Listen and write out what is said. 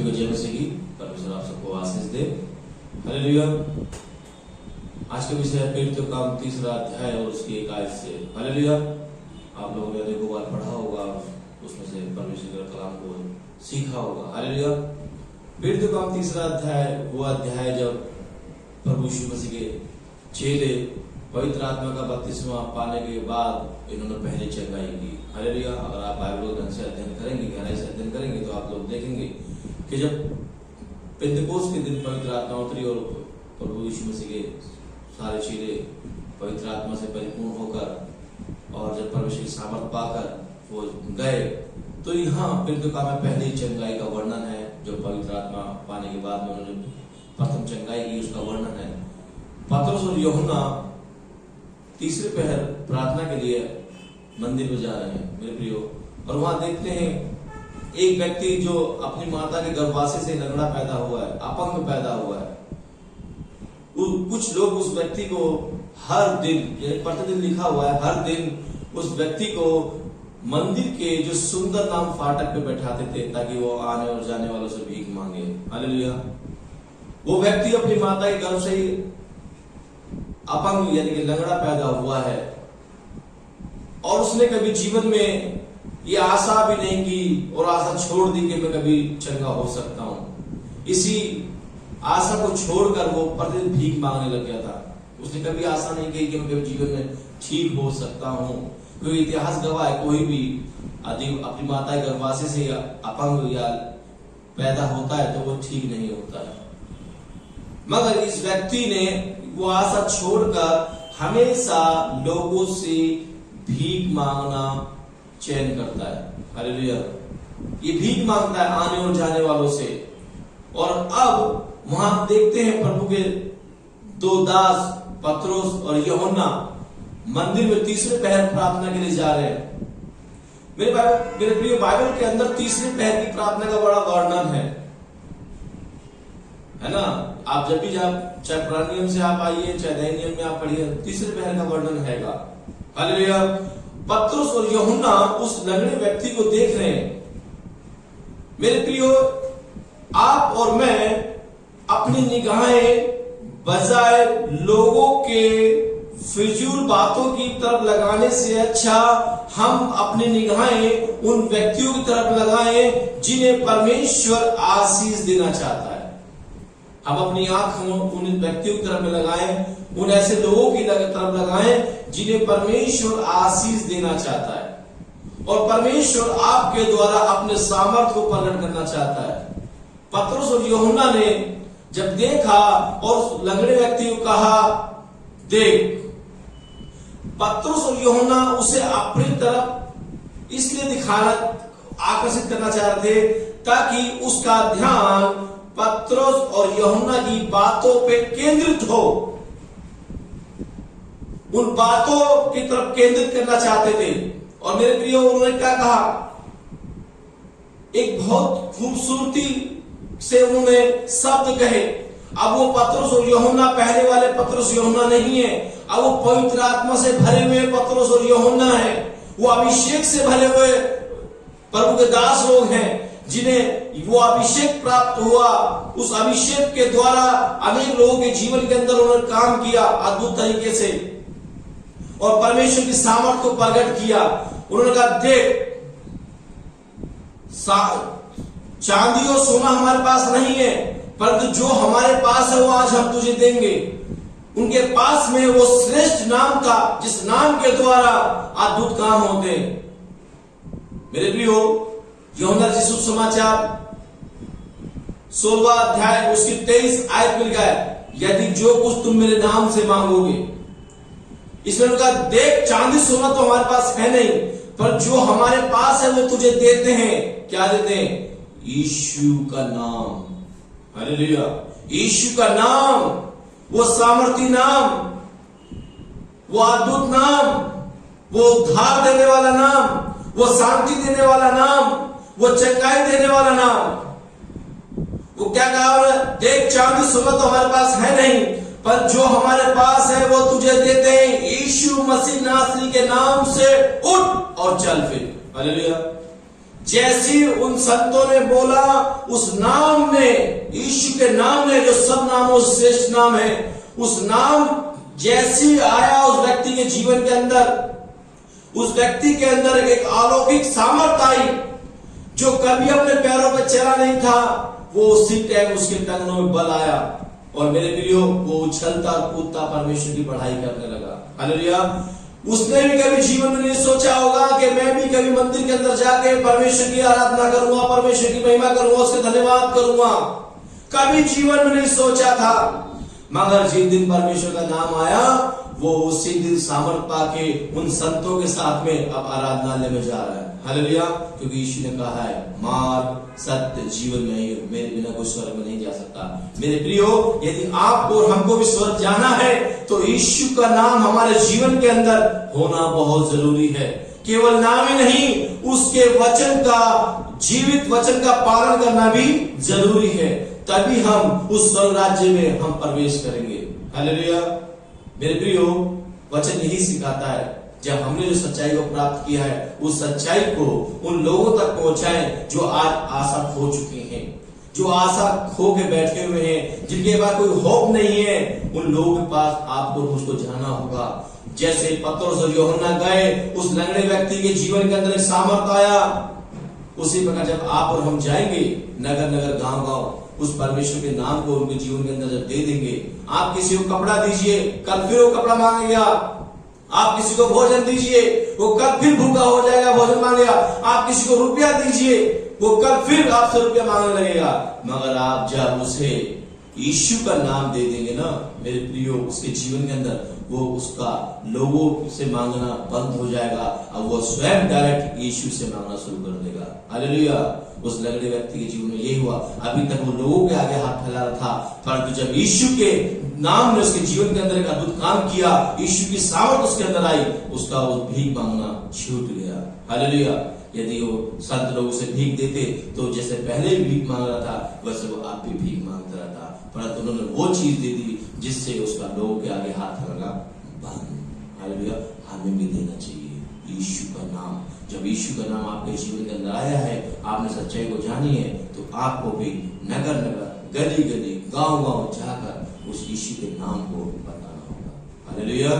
सभी को जय मसीह की। परमेश्वर आप सबको आशीष दे। हालेलुया। आज का विषय है प्रेरितों का काम 3 अध्याय और उसकी 1 आयत से। हालेलुया। आप लोगों ने अनेकों बार पढ़ा होगा, उसमें से परमेश्वर के कलाम को सीखा होगा। हालेलुया। प्रेरितों का काम 3 अध्याय वो अध्याय जब प्रभु यीशु मसीह के चेले पवित्र आत्मा का बपतिस्मा पाने के बाद इन्होंने पहले चंगाई की। हालेलुया। अगर आप बाइबल ढंग से अध्ययन करेंगे, गहराई से अध्ययन करेंगे, तो आप लोग देखेंगे कि जब पेंतेकोस्त के दिन पवित्र आत्मा उतरी और प्रभु यीशु मसीह के सारे चेले पवित्र आत्मा से परिपूर्ण होकर और जब परमेश्वर की सामर्थ पाकर वो गए, तो यहाँ प्रेरितों का में पहले ही चंगाई का वर्णन है। जो पवित्र आत्मा पाने के बाद में उन्होंने प्रथम चंगाई की, उसका वर्णन है। पतरस और यूहन्ना तीसरे पहर प्रार्थना के लिए मंदिर में जा रहे हैं मेरे प्रियो, और वहां देखते हैं एक व्यक्ति जो अपनी माता के गर्भाशय से लंगड़ा पैदा हुआ है, अपंग पैदा हुआ है। कुछ लोग उस व्यक्ति को हर दिन, प्रतिदिन लिखा हुआ है, हर दिन उस व्यक्ति को मंदिर के जो सुंदर नाम फाटक पे बैठाते थे ताकि वो आने और जाने वालों से भीख मांगे। हालेलुया। वो व्यक्ति अपनी माता के गर्भ से ही अपंग यानी कि लंगड़ा पैदा हुआ है, और उसने कभी जीवन में ये आशा भी नहीं की और आशा छोड़ दी कि मैं कभी चंगा हो सकता हूं। इसी आशा को छोड़कर वो प्रतिदिन भीख मांगने लग गया था। उसने कभी आशा नहीं की कि मैं कभी जीवन में ठीक हो सकता हूं, क्योंकि इतिहास गवाह है कोई भी अपनी माता के गर्भाशय से अपंग या पैदा होता है तो वो ठीक नहीं होता है। मगर इस व्यक्ति ने वो आशा छोड़कर हमेशा लोगों से भीख मांगना चयन करता है। हालेलुया। ये भीख मांगता है आने और जाने वालों से। और अब वहां देखते हैं प्रभु के 2 दास पतरस और यूहन्ना मंदिर में तीसरे पहर प्रार्थना के लिए जा रहे हैं। मेरे प्रिय, बाइबल के अंदर तीसरे पहर की प्रार्थना का बड़ा वर्णन है ना। आप जब भी चाहे पुराने नियम से आप आइए, चाहे नए नियम में आप पढ़िए, तीसरे पहर का वर्णन हैगा। हालेलुया। पतरस और यूहन्ना उस लंगड़े व्यक्ति को देख रहे हैं। मेरे प्रियो, आप और मैं अपनी निगाहें बजाय लोगों के फिजूल बातों की तरफ लगाने से अच्छा हम अपनी निगाहें उन व्यक्तियों की तरफ लगाएं जिन्हें परमेश्वर आशीष देना चाहता है। हम अपनी आंख उन व्यक्तियों की तरफ लगाएं, उन ऐसे लोगों की तरफ लगाएं जिन्हें परमेश्वर आशीष देना चाहता है और परमेश्वर आपके द्वारा अपने सामर्थ्य को प्रकट करना चाहता है। पतरस और यूहन्ना ने जब देखा और उस लंगड़े व्यक्ति को कहा, देख। पतरस और यूहन्ना उसे अपनी तरफ इसलिए आकर्षित करना चाह रहे थे ताकि उसका ध्यान पतरस और यूहन्ना की बातों पे केंद्रित हो, उन बातों की तरफ केंद्रित करना चाहते थे। और मेरे प्रियो, उन्होंने क्या कहा? एक बहुत खूबसूरती से उन्होंने शब्द कहे। अब वो पतरस और यूहन्ना पहले वाले पतरस यूहन्ना नहीं है। अब वो पवित्र आत्मा से भरे हुए पतरस और यूहन्ना है। वो अभिषेक से भरे हुए प्रभु के दास लोग हैं जिन्हें वो अभिषेक प्राप्त हुआ। उस अभिषेक के द्वारा अनेक लोगों के जीवन के अंदर उन्होंने काम किया अद्भुत तरीके से और परमेश्वर की सामर्थ को प्रकट किया। उन्होंने कहा, देख, चांदी और सोना हमारे पास नहीं है, परंतु जो हमारे पास है वो आज हम तुझे देंगे। उनके पास में वो श्रेष्ठ नाम था जिस नाम के द्वारा अद्भुत काम होते हैं। मेरे प्रियो, यूहन्ना रचित सुसमाचार 16वां अध्याय उसकी 23 आयत में लिखा है, यदि जो कुछ तुम मेरे नाम से मांगोगे। इसमें उनका, देख, चांदी सोना तो हमारे पास है नहीं, पर जो हमारे पास है वो तुझे देते हैं। क्या देते हैं? यीशु का नाम। हालेलुया। यीशु का नाम, वो सामर्थी नाम, वो अद्भुत नाम, वो उद्धार देने वाला नाम, वो शांति देने वाला नाम, वो चंगाई देने वाला नाम। वो क्या कहा? देख, चांदी सोना तो हमारे पास है नहीं, पर जो हमारे पास है वो तुझे देते हैं। यीशु मसीह नासरी के नाम से उठ और चल फिर। हालेलुया। जैसी उन संतों ने बोला, उस नाम ने, यीशु के नाम ने, जो सब नामों से श्रेष्ठ नाम है, उस नाम जैसी आया उस व्यक्ति के जीवन के अंदर, उस व्यक्ति के अंदर एक अलौकिक सामर्थ आई, जो कभी अपने पैरों पर चला नहीं था, वो उसी टाइम उसके टंगनों में बल आया और मेरे प्रियो वो उछलता और कूदता परमेश्वर की पढ़ाई करने लगा। हालेलुया। उसने भी कभी जीवन में नहीं सोचा होगा कि मैं भी कभी मंदिर के अंदर जाके परमेश्वर की आराधना करूंगा, परमेश्वर की महिमा करूंगा, उसके धन्यवाद करूंगा। कभी जीवन में नहीं सोचा था, मगर जिस दिन परमेश्वर का नाम आया, वो उसी दिन सामर्थ पाके उन संतों के साथ में अब आराधनालय में जा रहा है। हालेलुया। क्योंकि यीशु ने कहा है, मार्ग, सत्य, जीवन में ही मेरे बिना कोई स्वर्ग में नहीं जा सकता। मेरे प्रियो, यदि आपको और हमको भी स्वर्ग जाना है तो यीशु का नाम हमारे जीवन के अंदर होना बहुत जरूरी है। केवल नाम ही नहीं, उसके वचन का, जीवित वचन का पालन करना भी जरूरी है। तभी हम उस स्वर्ग राज्य में हम प्रवेश करेंगे। हालेलुया। मेरे प्रियो, वचन यही सिखाता है, जब हमने जो सच्चाई को प्राप्त किया है, उस सच्चाई को उन लोगों तक पहुंचाएं जो आज आशा खो चुके हैं, जो आशा खो के बैठे हुए हैं, जिनके पास कोई होप नहीं है। उन लोगों के पास आपको मुझको जाना होगा। जैसे पतरस और यूहन्ना गए, उस लंगड़े व्यक्ति के जीवन के अंदर एक सामर्थ आया, उसी प्रकार जब आप और हम जाएंगे नगर नगर, गांव गांव, उस परमेश्वर के नाम को उनके जीवन के अंदर जब दे देंगे, आप किसी को कपड़ा दीजिए, कल फिर वो कपड़ा मांगेगा। आप किसी को भोजन दीजिए, वो कल फिर भूखा हो जाएगा, भोजन मांगेगा। आप किसी को रुपया दीजिए, वो कल फिर आपसे रुपया मांगने लगेगा। मगर आप जब उसे यीशु का नाम दे देंगे ना मेरे प्रियो, उसके जीवन के अंदर वो उसका लोगों से मांगना बंद हो जाएगा, अब वो स्वयं डायरेक्ट यीशु से मांगना शुरू कर देगा। हालेलुया। उस लंगड़े व्यक्ति के जीवन में यही हुआ। अभी तक वो लोगों के आगे हाथ फैला रहा था, परंतु जब यीशु के नाम ने उसके जीवन के अंदर एक अद्भुत काम किया, यीशु की सामर्थ उसके अंदर आई, उसका वो भीख मांगना छूट गया। हालेलुया। यदि वो संत लोग उसे भीख देते तो जैसे पहले भी भीख मांग रहा था, वैसे वो आप भी भीख मांगता रहा था, परंतु उन्होंने वो चीज दे दी जिससे उसका लोगों के आगे हाथ फैलाना बंद। हालेलुया। हमें भी देना चाहिए यीशु का नाम। जब यीशु का नाम आपके जीवन के अंदर आया है, आपने सच्चाई को जानी है, तो आपको भी नगर नगर, गली गली, गांव गांव जाकर उस यीशु के नाम को बताना होगा। हालेलुया।